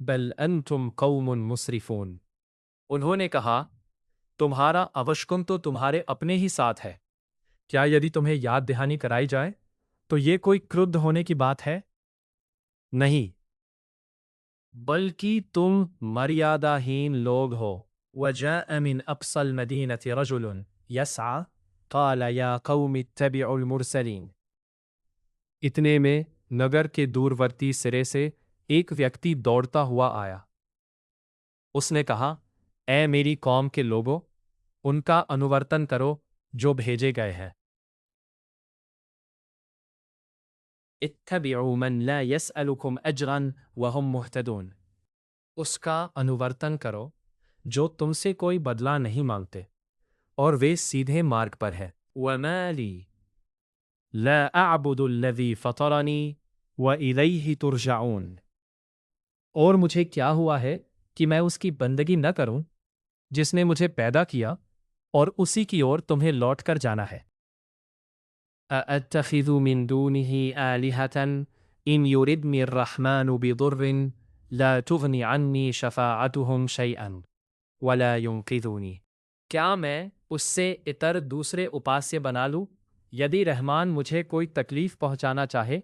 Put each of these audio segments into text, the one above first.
بل انتم قوم مسرفون۔ انہوں نے کہا تمہارا اوشکن تو تمہارے اپنے ہی ساتھ ہے، کیا یدی تمہیں یاد دہانی کرائی جائے تو یہ کوئی کرودھ ہونے کی بات ہے؟ نہیں، بلکہ تم مریاداہین لوگ ہو۔ وجاء من اقصى المدینة رجل یسعى قال یا قوم اتبعوا المرسلین۔ اتنے میں نگر کے دورورتی سرے سے ایک ویکتی دوڑتا ہوا آیا۔ اس نے کہا اے میری قوم کے لوگو، ان کا انورتن کرو جو بھیجے گئے ہیں۔ اتبعوا من لا يسألكم اجرا وهم مهتدون۔ اس کا انورتن کرو جو تم سے کوئی بدلہ نہیں مانگتے اور وہ سیدھے مارگ پر ہے۔ وما لی لا اعبد الذی فطرنی والیہ ترجعون۔ اور مجھے کیا ہوا ہے کہ میں اس کی بندگی نہ کروں جس نے مجھے پیدا کیا اور اسی کی اور تمہیں لوٹ کر جانا ہے۔ اَأَتَّخِذُ مِن دُونِهِ آلِهَةً إِن يُرِدْنِ الرَّحْمَنُ بِضُرٍّ لَا تُغْنِ عَنِّي شَفَاعَتُهُمْ شَيْئًا وَلَا يُنقِذُونِ۔ کیا میں اس سے اتر دوسرے اپاسیہ بنا لوں؟ یدی رحمان مجھے کوئی تکلیف پہنچانا چاہے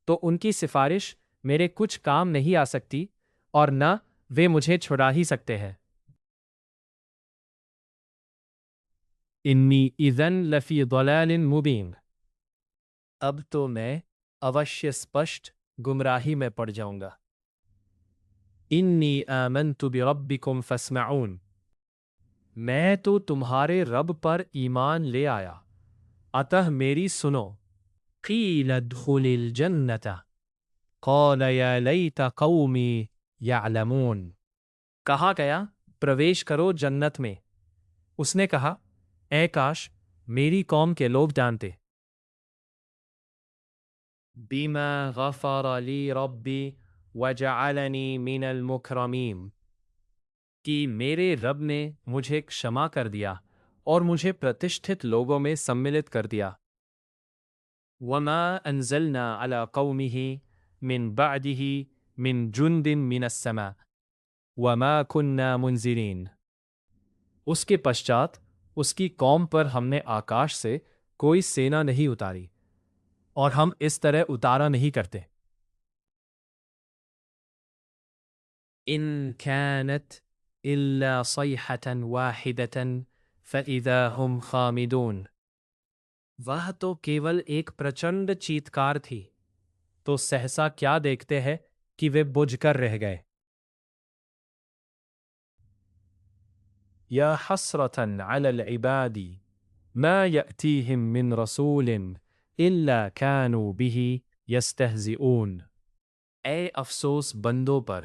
تو ان کی سفارش میرے کچھ کام نہیں آ سکتی اور نہ وہ مجھے چھڑا ہی سکتے ہیں۔ انی اذن لفی ضلال مبین۔ اب تو میں اوشیہ سپشٹ گمراہی میں پڑ جاؤں گا۔ انی آمنت بربکم فاسمعون۔ میں تو تمہارے رب پر ایمان لے آیا، اتہ میری سنو۔ قیل ادخل الجنۃ قال یا لیت قومی یعلمون۔ کہا گیا پرویش کرو جنت میں، اس نے کہا اے کاش میری قوم کے لوگ جانتے۔ بما غفر لی ربی وجعلنی من المکرمین۔ کہ میرے رب نے مجھے کشما کر دیا اور مجھے پرتشٹھت لوگوں میں سملت کر دیا۔ وما انزلنا على قومه من بعده من جند من السماء وما كنا منزلین۔ اس کے پشچات اس کی قوم پر ہم نے آکاش سے کوئی سینا نہیں اتاری اور ہم اس طرح اتارا نہیں کرتے۔ ان كانت الا صیحة واحدة فاذا هم خامدون۔ وہ تو کیول ایک پرچنڈ چیتکار تھی تو سہسا کیا دیکھتے ہیں کہ وہ بجھ کر رہ گئے۔ یا حسرة علی العباد ما یأتیہم من رسول الا كانوا به یستہزئون۔ اے افسوس بندوں پر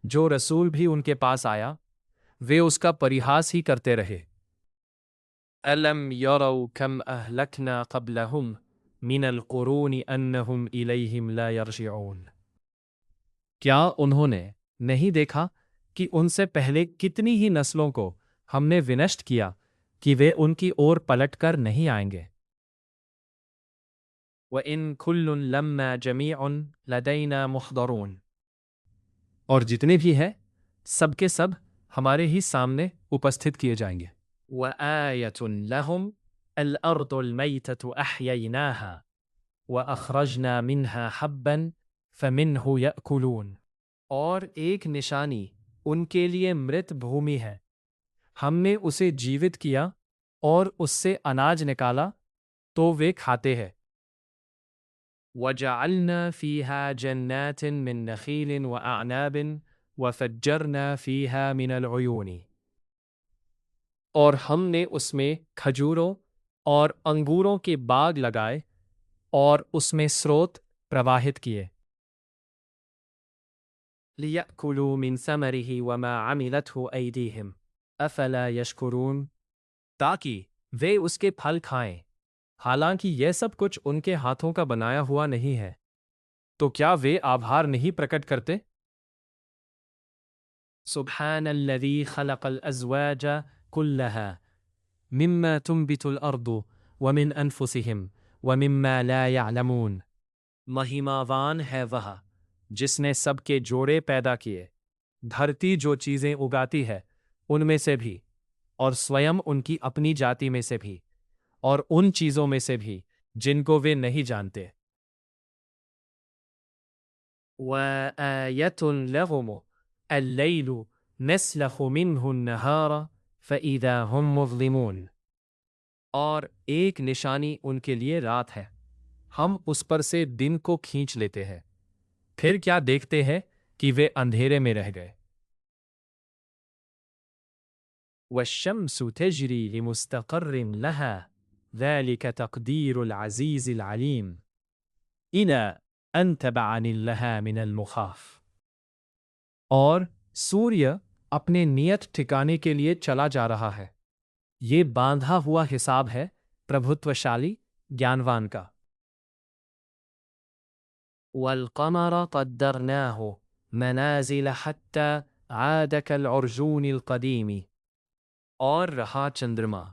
جو رسول بھی ان کے پاس آیا وہ اس کا پریہاس ہی کرتے رہے۔ الم یروا کم اہلکنا قبلہم من القرون انہم الیہم لا یرجعون۔ کیا انہوں نے نہیں دیکھا کہ ان سے پہلے کتنی ہی نسلوں کو ہم نے ونشٹ کیا کہ وہ ان کی اور پلٹ کر نہیں آئیں گے۔ وَإِن كُلٌّ لَمَّا جَمِيعٌ لَدَيْنَا مُحْضَرُونَ۔ اور جتنے بھی ہیں سب کے سب ہمارے ہی سامنے اپستھت کیے جائیں گے۔ وَآیَةٌ لَهُمْ الْأَرْضُ الْمَيْتَةُ أَحْيَيْنَاهَا وَأَخْرَجْنَا مِنْهَا حَبًّا فَمِنْهُ يَأْكُلُونَ۔ اور ایک نشانی ان کے لیے مرت بھومی ہے، ہم نے اسے جیوت کیا اور اس سے اناج نکالا تو وہ کھاتے ہیں۔ وَجَعَلْنَا فِيهَا جَنَّاتٍ مِّن نَخِيلٍ وَأَعْنَابٍ وَفَجَّرْنَا فِيهَا مِنَ الْعُيُونِ۔ اور ہم نے اس میں کھجوروں اور انگوروں کے باغ لگائے اور اس میں سروت پرواہت کیے۔ لِيَأْكُلُوا مِن ثَمَرِهِ وَمَا عَمِلَتْهُ أَيْدِيهِمْ أَفَلَا يَشْكُرُونَ۔ تاکہ وہ اس کے پھل کھائیں، حالانکہ یہ سب کچھ ان کے ہاتھوں کا بنایا ہوا نہیں ہے، تو کیا وہ آبھار نہیں پرکٹ کرتے؟ سبحان الذی خلق الازواج كلها مما تنبت الارض ومن انفسهم ومما لا يعلمون۔ مہیماوان ہے وہ جس نے سب کے جوڑے پیدا کیے، دھرتی جو چیزیں اگاتی ہے ان میں سے بھی، اور سویم ان کی اپنی جاتی میں سے بھی، اور ان چیزوں میں سے بھی جن کو وہ نہیں جانتے۔ وَآيَةٌ لَهُمُ اللَّيْلُ نَسْلَخُ مِنْهُ النَّهَارَ فَإِذَا هُمْ مُظْلِمُونَ، اور ایک نشانی ان کے لیے رات ہے، ہم اس پر سے دن کو کھینچ لیتے ہیں، پھر کیا دیکھتے ہیں کہ وہ اندھیرے میں رہ گئے۔ وَالشَّمْسُ تَجْرِي لِمُسْتَقَرٍّ لَهَا ذَلِكَ تَقْدِيرُ الْعَزِيزِ الْعَلِيمِ إِلَى أَن تَبَعَنِ لَهَا مِنَ الْمُخَافِ، اور سوریہ اپنے نیت ٹھکانے کے لیے چلا جا رہا ہے، یہ باندھا ہوا حساب ہے پربھتوشالی گیانوان کا۔ وَالْقَمَرَ قَدَّرْنَاهُ مَنَازِلَ حَتَّى عَادَ كَالْعُرْجُونِ الْقَدِيمِ، اور رہا چندرما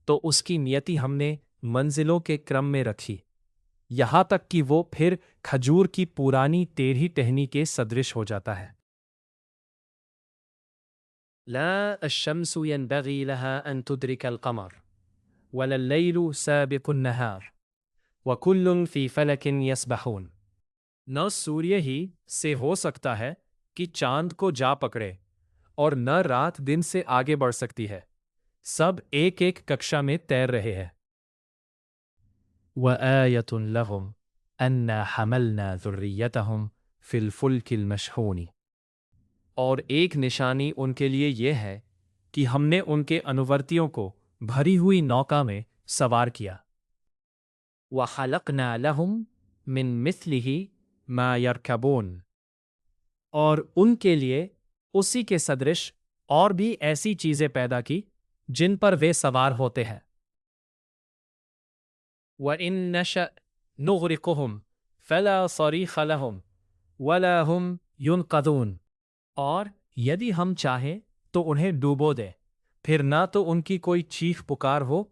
تو اس کی نیتی ہم نے منزلوں کے کرم میں رکھی، یہاں تک کہ وہ پھر کھجور کی پرانی ٹیڑھی ٹہنی کے صدرش ہو جاتا ہے۔ لا الشمس ينبغي لها أن تدرك القمر ولا الليل سابق النهار وكل في فلك يسبحون، نہ سوریہ ہی سے ہو سکتا ہے کہ چاند کو جا پکڑے، اور نہ رات دن سے آگے بڑھ سکتی ہے، سب ایک ایک ککشا میں تیر رہے ہیں۔ وَآيَةٌ لَهُمْ أَنَّا حَمَلْنَا ذُرِّيَّتَهُمْ فِي الْفُلْكِ الْمَشْحُونِ، اور ایک نشانی ان کے لیے یہ ہے کہ ہم نے ان کے انورتیوں کو بھری ہوئی نوکا میں سوار کیا۔ وَخَلَقْنَا لَهُم مِّن مِثْلِهِ مَا يَرْكَبُونَ، اور ان کے لیے اسی کے صدرش اور بھی ایسی چیزیں پیدا کی جن پر وہ سوار ہوتے ہیں۔ وَإِن نَّشَأْ نُغْرِقْهُمْ فَلَا صَرِيخَ لَهُمْ وَلَا هُمْ يُنْقَذُونَ، اور یدی ہم چاہیں تو انہیں ڈوبو دے، پھر نہ تو ان کی کوئی چیخ پکار ہو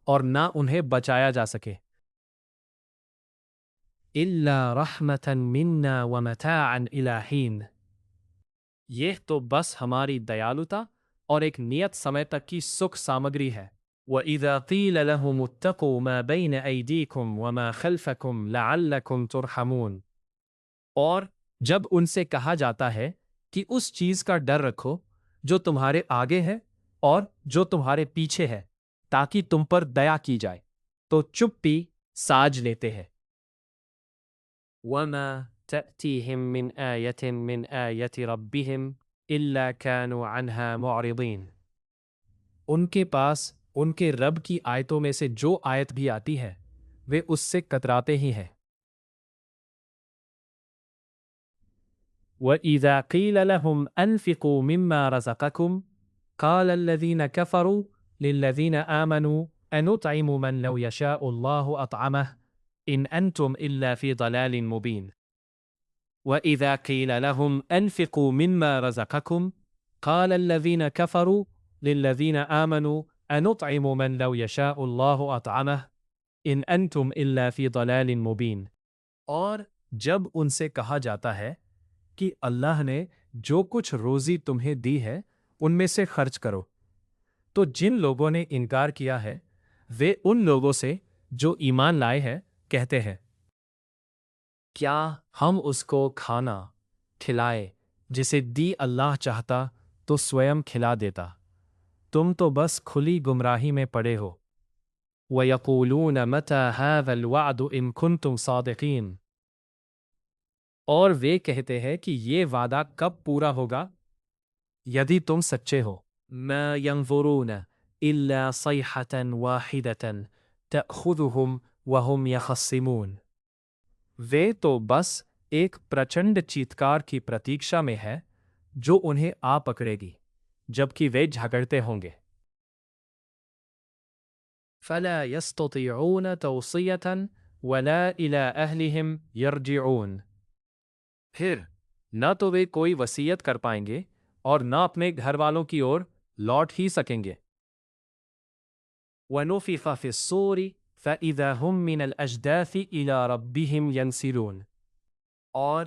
اور نہ انہیں بچایا جا سکے۔ إِلَّا رَحْمَةً مِنَّا وَمَتَاعًا إِلَىٰ حِينٍ، یہ تو بس ہماری دیالوتا اور ایک نیت سمے تک کی سکھ سامگری ہے۔ وَإِذَا قِيلَ لَهُمُ اتَّقُوا مَا بَيْنَ أَيْدِيكُمْ وَمَا خَلْفَكُمْ لَعَلَّكُمْ تُرْحَمُونَ، اور جب ان سے کہا جاتا ہے کہ اس چیز کا ڈر رکھو جو تمہارے آگے ہے اور جو تمہارے پیچھے ہے تاکہ تم پر دیا کی جائے، تو چپی ساج لیتے ہیں۔ وَمَا تَأْتِيهِم مِّنْ آيَةٍ مِّنْ آيَةِ رَبِّهِمْ إِلَّا كَانُوا عَنْهَا مُعْرِضِينَ، ان کے پاس ان کے رب کی آیتوں میں سے جو آیت بھی آتی ہے وہ اس سے کتراتے ہی ہیں۔ وَإِذَا قِيلَ لَهُمْ أَنفِقُوا مِمَّا رَزَقَكُمْ قَالَ الَّذِينَ كَفَرُوا لِلَّذِينَ آمَنُوا أَنُطْعِمُ مَنْ لَوْ يَشَاءُ اللَّهُ أَطْعَمَهُ إِنْ أَنْتُمْ إِلَّا فِي ضَلَالٍ مُبِينٍ۔ وَإِذَا قِيلَ لَهُمْ أَنفِقُوا مِمَّا رَزَقَكُمْ قَالَ الَّذِينَ كَفَرُوا لِلَّذِينَ آمَنُوا أَنُطْعِمُ مَنْ لَوْ يَشَاءُ اللَّهُ أَطْعَمَهُ إِنْ أَنْتُمْ إِلَّا فِي ضَلَالٍ مُبِينٍ، اور جب ان سے کہا جاتا ہے کہ اللہ نے جو کچھ روزی تمہیں دی ہے ان میں سے خرچ کرو، تو جن لوگوں نے انکار کیا ہے وہ ان لوگوں سے جو ایمان لائے ہیں کہتے ہیں، کیا ہم اس کو کھانا کھلائے جسے دی اللہ چاہتا تو سویم کھلا دیتا، تم تو بس کھلی گمراہی میں پڑے ہو۔ وَيَقُولُونَ مَتَى هَذَا الْوَعْدُ إِن كُنتُمْ صَادِقِينَ، اور وہ کہتے ہیں کہ یہ وعدہ کب پورا ہوگا یدی تم سچے ہو۔ مَا يَنظُرُونَ إِلَّا صَيْحَةً وَاحِدَةً تَأْخُذُهُمْ وَهُمْ يَخَصِّمُونَ، وہ تو بس ایک پرچنڈ چیتکار کی پرتیکشا میں ہے جو انہیں آ پکڑے گی جبکہ وہ جھگڑتے ہوں گے۔ فَلَا يَسْتَطِيعُونَ تَوْصِيَةً وَلَا إِلَىٰ أَهْلِهِمْ يَرْجِعُونَ، پھر نہ تو وہ کوئی وصیت کر پائیں گے اور نہ اپنے گھر والوں کی اور لوٹ ہی سکیں گے۔ وَنُفِخَ فِي الصُّورِ فَإِذَا هُم مِّنَ الْأَجْدَاثِ إِلَىٰ رَبِّهِمْ يَنْسِلُونَ، اور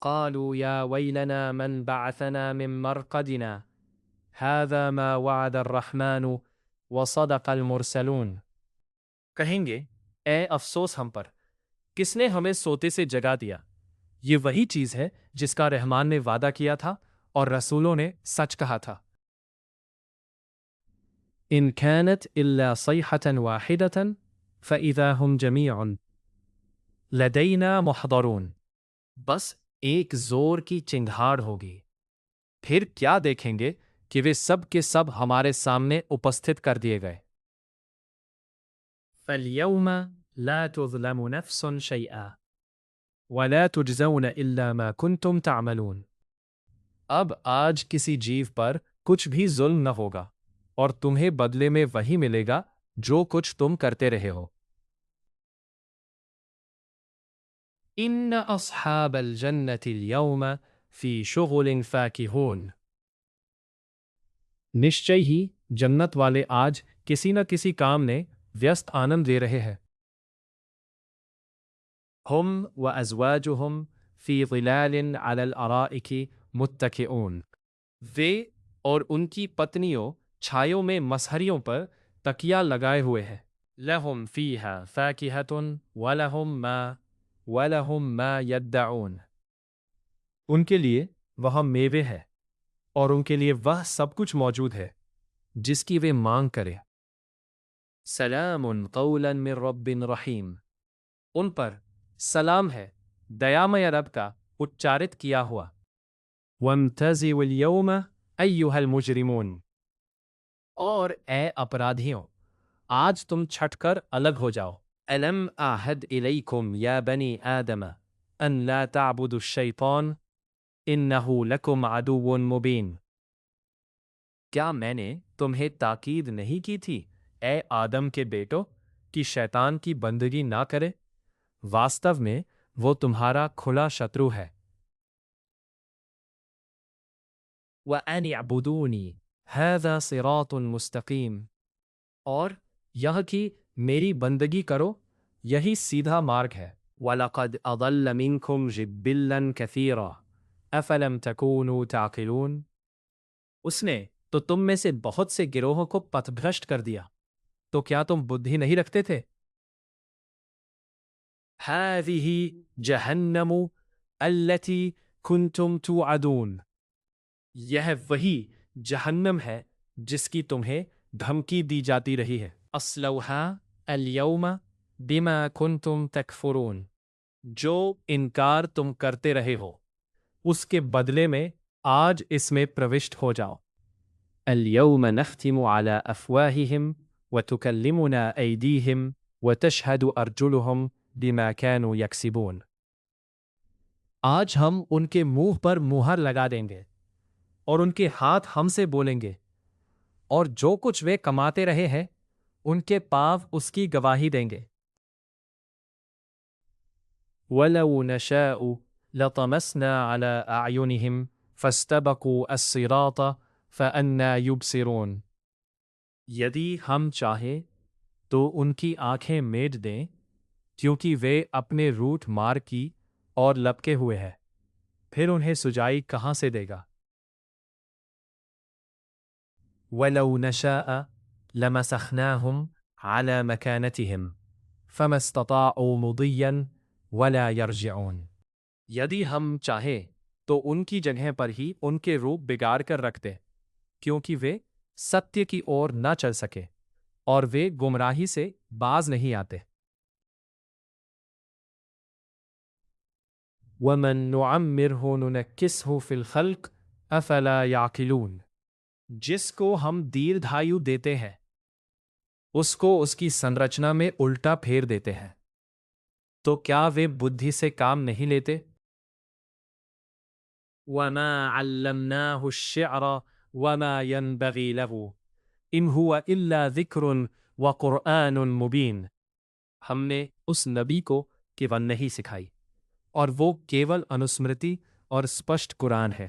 قالوا يا ويلنا من بعثنا من مرقدنا هذا ما وعد الرحمن وصدق المرسلون۔ کہیںگے اے افسوس ہم پر، کس نے ہمیں سوتے سے جگا دیا؟ یہ وہی چیز ہے جس کا رحمان نے وعدہ کیا تھا اور رسولوں نے سچ کہا تھا۔ ان كانت الا صيحة واحدة فإذا هم جميع لدينا محضرون۔ بس ایک زور کی چنگھاڑ ہوگی، پھر کیا دیکھیں گے کہ وہ سب کے سب ہمارے سامنے اپستھت کر دیے گئے۔ فَالْيَوْمَ لَا تُظْلَمُ نَفْسٌ شَيْئًا وَلَا تُجْزَوْنَ إِلَّا مَا كُنْتُمْ تَعْمَلُونَ۔ اب آج کسی جیو پر کچھ بھی ظلم نہ ہوگا اور تمہیں بدلے میں وہی ملے گا جو کچھ تم کرتے رہے ہو۔ ان اصحاب الجنة اليوم فی شغل فاکہون۔ نشچے ہی جنت والے آج کسی نہ کسی کام میں ویست آنند لے رہے ہیں۔ ہم وازواجہم فی ظلال علی الارائک متکئون۔ وہ اور ان کی پتنیوں چھایوں میں مسہریوں پر تکیہ لگائے ہوئے ہیں۔ لہم فیہا فاکہۃ وَلَهُم مَّا يَدَّعُونَ۔ ان کے لیے وہاں میوے ہے اور ان کے لیے وہ سب کچھ موجود ہے جس کی وہ مانگ کرے۔ سلام قولا من رب رحیم۔ ان پر سلام ہے دیامہ رب کا اچارت کیا ہوا۔ وَامْتَزِوُا الْيَوْمَ أَيُّهَا الْمُجْرِمُونَ۔ اور اے اپرادھیوں، آج تم چھٹ کر الگ ہو جاؤ۔ أَلَمْ أَعْهَدْ إِلَيْكُمْ يَا بَنِي آدَمَ أَن لَا تَعْبُدُوا الشَّيْطَانَ إِنَّهُ لَكُمْ عَدُوٌّ مُبِينٌ۔ کیا میں نے تمہیں تاکید نہیں کی تھی اے آدم کے بیٹو کہ شیطان کی بندگی نہ کرے؟ واستو میں وہ تمہارا کھلا شترو ہے۔ وَأَنِ اعْبُدُونِي هَذَا صِرَاطٌ مُسْتَقِيمٌ۔ اور یہ کہ میری بندگی کرو، یہی سیدھا مارگ ہے۔ وَلَقَدْ أَضَلَّ مِنْكُمْ جِبِّلًّا كَثِيرًا أَفَلَمْ تَكُونُوا تَعْقِلُونَ۔ اس نے تو تم میں سے بہت سے گروہوں کو پتھ بھرشٹ کر دیا، تو کیا تم بدھی نہیں رکھتے تھے؟ هَذِهِ جَهَنَّمُ الَّتِي كُنْتُمْ تُوعَدُونَ۔ یہ وہی جہنم ہے جس کی تمہیں دھمکی دی جاتی رہی ہے۔ اصلوها اليوم بما كنتم تکفرون۔ جو انکار تم کرتے رہے ہو اس کے بدلے میں آج اس میں پروشٹ ہو جاؤ۔ اليوم نختم على افواههم وتكلمنا ايديهم وتشهد ارجلهم بما كانوا يكسبون۔ آج ہم ان کے منہ پر مہر لگا دیں گے اور ان کے ہاتھ ہم سے بولیں گے، اور جو کچھ وہ کماتے رہے ہیں ان کے پاؤں اس کی گواہی دیں گے۔ وَلَوْ نَشَاءُ لَطَمَسْنَا عَلَىٰ أَعْيُنِهِمْ فَاسْتَبَقُوا الصِّرَاطَ فَأَنَّىٰ يُبْصِرُونَ۔ یدی ہم چاہیں تو ان کی آنکھیں میٹ دیں کیونکہ وہ اپنے روٹ مار کی اور لپکے ہوئے ہیں، پھر انہیں سجائی کہاں سے دے گا؟ وَلَوْ نَشَاءَ لَمَسَخْنَاهُمْ عَلَىٰ مَكَانَتِهِمْ فَمَا اسْتَطَاعُوا مُضِيًّا وَلَا يَرْجِعُونَ۔ یدی ہم چاہیں تو ان کی جگہ پر ہی ان کے روپ بگاڑ کر رکھ دیں، کیونکہ وہ ستیہ کی اور نہ چل سکے اور وہ گمراہی سے باز نہیں آتے۔ وَمَن نُعَمِّرْهُ نُنَكِّسْهُ فِي الْخَلْقِ أَفَلَا يَعْقِلُونَ۔ جس کو ہم دیر دھایو دیتے ہیں اس کو اس کی سنرچنا میں الٹا پھیر دیتے ہیں، تو کیا وہ بدھی سے کام نہیں لیتے؟ وَمَا عَلَّمْنَاهُ الشِّعْرَ وَمَا يَنبَغِي لَهُ إِنْ هُوَ إِلَّا ذِكْرٌ وَقُرْآنٌ مُبِينٌ۔ ہم نے اس نبی کو کیول نہیں سکھائی اور وہ کیول انوسمرتی اور اسپشٹ قرآن ہے۔